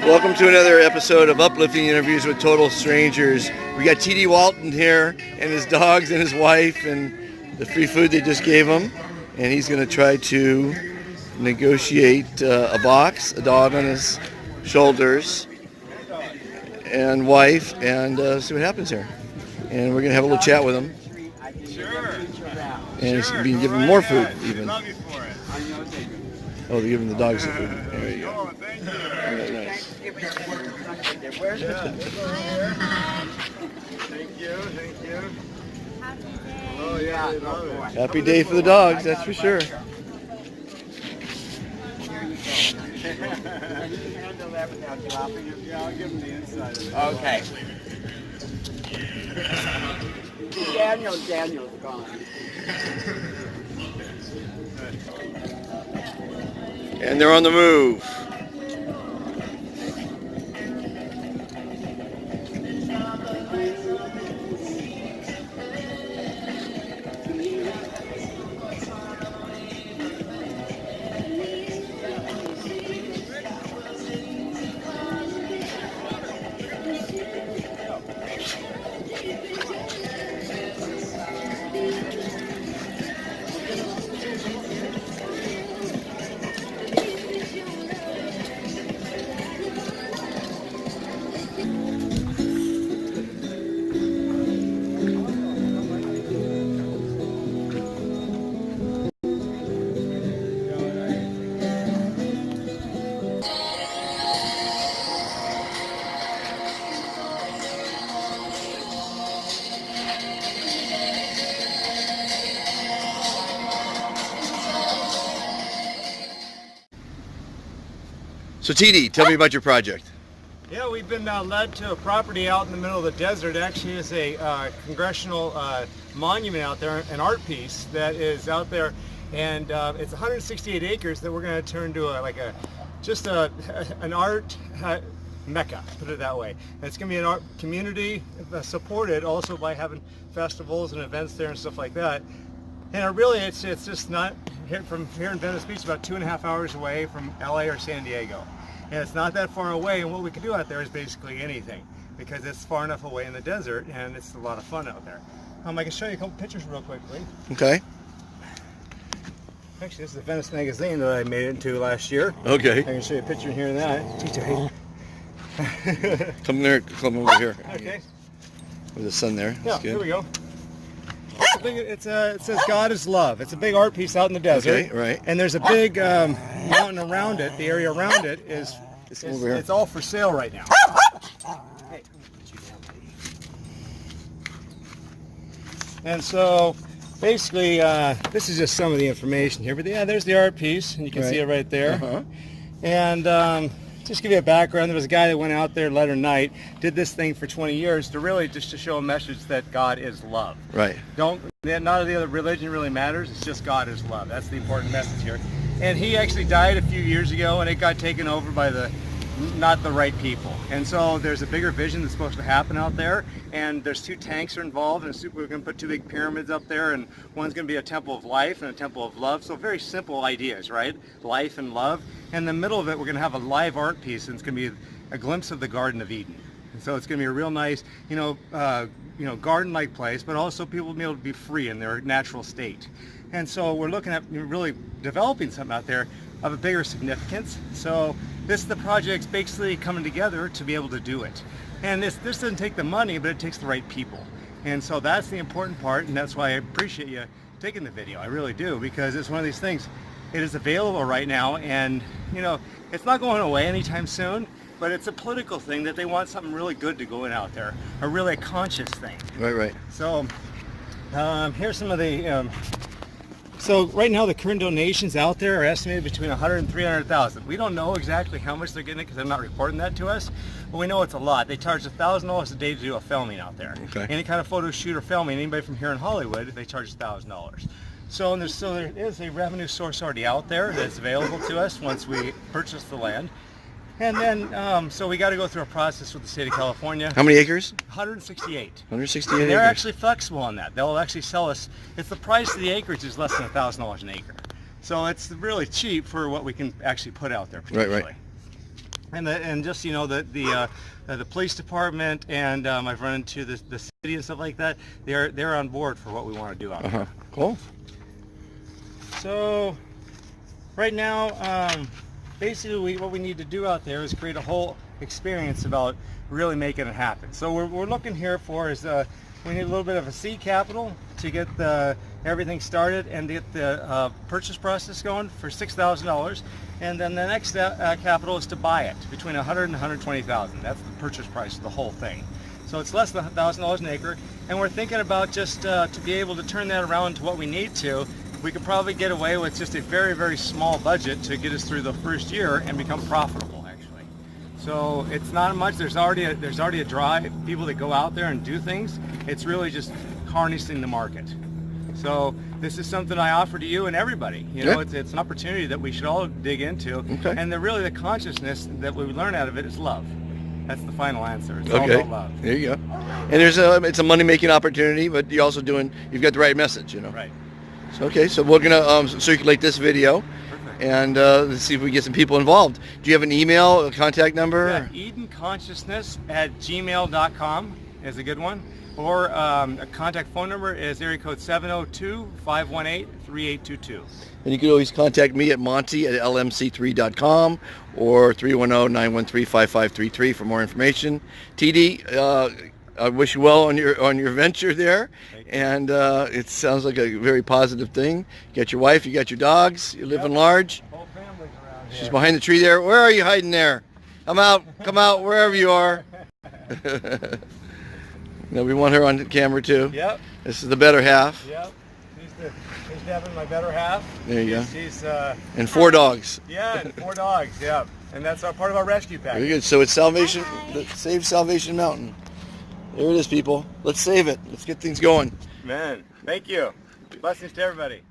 Welcome to another episode of Uplifting Interviews with Total Strangers. We got T.D. Walton here and his dogs and his wife and the free food they just gave him. And he's going to try to negotiate a box, a dog on his shoulders, and wife, and see what happens here. And we're going to have a little chat with him. Sure. And he's going to be giving more food even. Love you for it. Oh, they're giving the dogs the food. There you go. Oh, thank you. Very nice. Thank you. Oh yeah, I love it. Happy day for the dogs, that's for sure. Yeah, I'll give him the inside of it. Okay. Daniel's gone. And they're on the move. So TD, tell me about your project. Yeah, we've been led to a property out in the middle of the desert. Actually, is a congressional monument out there, an art piece that is out there, and it's 168 acres that we're going to turn to an art mecca, put it that way. And it's going to be an art community supported also by having festivals and events there and stuff like that. And really, it's just not from here in Venice Beach, about 2.5 hours away from LA or San Diego. And it's not that far away, and what we can do out there is basically anything, because it's far enough away in the desert, and it's a lot of fun out there. I can show you a couple pictures real quickly. Okay. Actually, this is the Venice magazine that I made it into last year. Okay. I can show you a picture in here of that. Come over here. Okay. With the sun there. Yeah, That's good. here we go. It says God is love. It's a big art piece out in the desert. Okay, right. And there's a big mountain around it. The area around it is over here. it's all for sale right now. Hey, and so basically this is just some of the information here. But yeah, there's the art piece, and you can see it right there. Uh-huh. And just give you a background, there was a guy that went out there late at night, did this thing for 20 years to really just to show a message that God is love. Right. None of the other religion really matters, it's just God is love. That's the important message here. And he actually died a few years ago, and it got taken over by not the right people. And so there's a bigger vision that's supposed to happen out there, and there's 2 tanks are involved, and we're going to put 2 big pyramids up there, and one's going to be a temple of life and a temple of love. So very simple ideas, right? Life and love. And in the middle of it, we're going to have a live art piece, and it's going to be a glimpse of the Garden of Eden. And so it's going to be a real nice, garden-like place, but also people will be able to be free in their natural state. And so we're looking at really developing something out there of a bigger significance. So this is the project's basically coming together to be able to do it. And this doesn't take the money, but it takes the right people. And so that's the important part, and that's why I appreciate you taking the video. I really do, because it's one of these things. It is available right now, and it's not going away anytime soon, but it's a political thing that they want something really good to go in out there, a really conscious thing. Right. So here's some of the so right now the current donations out there are estimated between 100 and 300,000. We don't know exactly how much they're getting because they're not reporting that to us, but we know it's a lot. They charge $1,000 a day to do a filming out there. Okay. Any kind of photo shoot or filming, anybody from here in Hollywood, they charge $1,000. So there is a revenue source already out there that's available to us once we purchase the land. And then, so we got to go through a process with the state of California. How many acres? 168. 168 And acres. they're actually flexible on that. They'll actually sell us, it's the price of the acreage is less than $1,000 an acre. So it's really cheap for what we can actually put out there potentially. Right. And just, you know, the police department, and I've run into the city and stuff like that. They're on board for what we want to do out there. Cool. So right now, basically what we need to do out there is create a whole experience about really making it happen. So we're looking here for is we need a little bit of a seed capital to get everything started and get the purchase process going for $6,000, and then the next capital is to buy it between $100,000 and $120,000. That's the purchase price of the whole thing. So it's less than $1,000 an acre, and we're thinking about just to be able to turn that around to what we need to. We could probably get away with just a very, very small budget to get us through the first year and become profitable, actually. So it's not much. There's already a drive, people that go out there and do things. It's really just harnessing the market. So this is something I offer to you and everybody. You know, it's an opportunity that we should all dig into. Okay. And really the consciousness that we learn out of it is love. That's the final answer. It's all Okay. about love. There you go. And it's a money-making opportunity, but you're also you've got the right message, you know. Right. So, okay, so we're gonna circulate this video. Perfect. And let's see if we get some people involved. Do you have an email, a contact number? Yeah, EdenConsciousness@gmail.com is a good one. Or a contact phone number is area code 702-518-3822. And you can always contact me at monty@lmc3.com or 310-913-5533 for more information. TD, I wish you well on your venture there. And it sounds like a very positive thing. You got your wife, you got your dogs, you're living large. Whole family's around here. She's behind the tree there. Where are you hiding there? Come out, wherever you are. No, we want her on camera too. Yep. This is the better half. Yep. She's Devin, my better half. There you go. She's And 4 dogs. yeah, and 4 dogs. Yep. And that's part of our rescue package. Very good. So it's Salvation, Save Salvation Mountain. There it is, people. Let's save it. Let's get things going. Man, thank you. Blessings to everybody.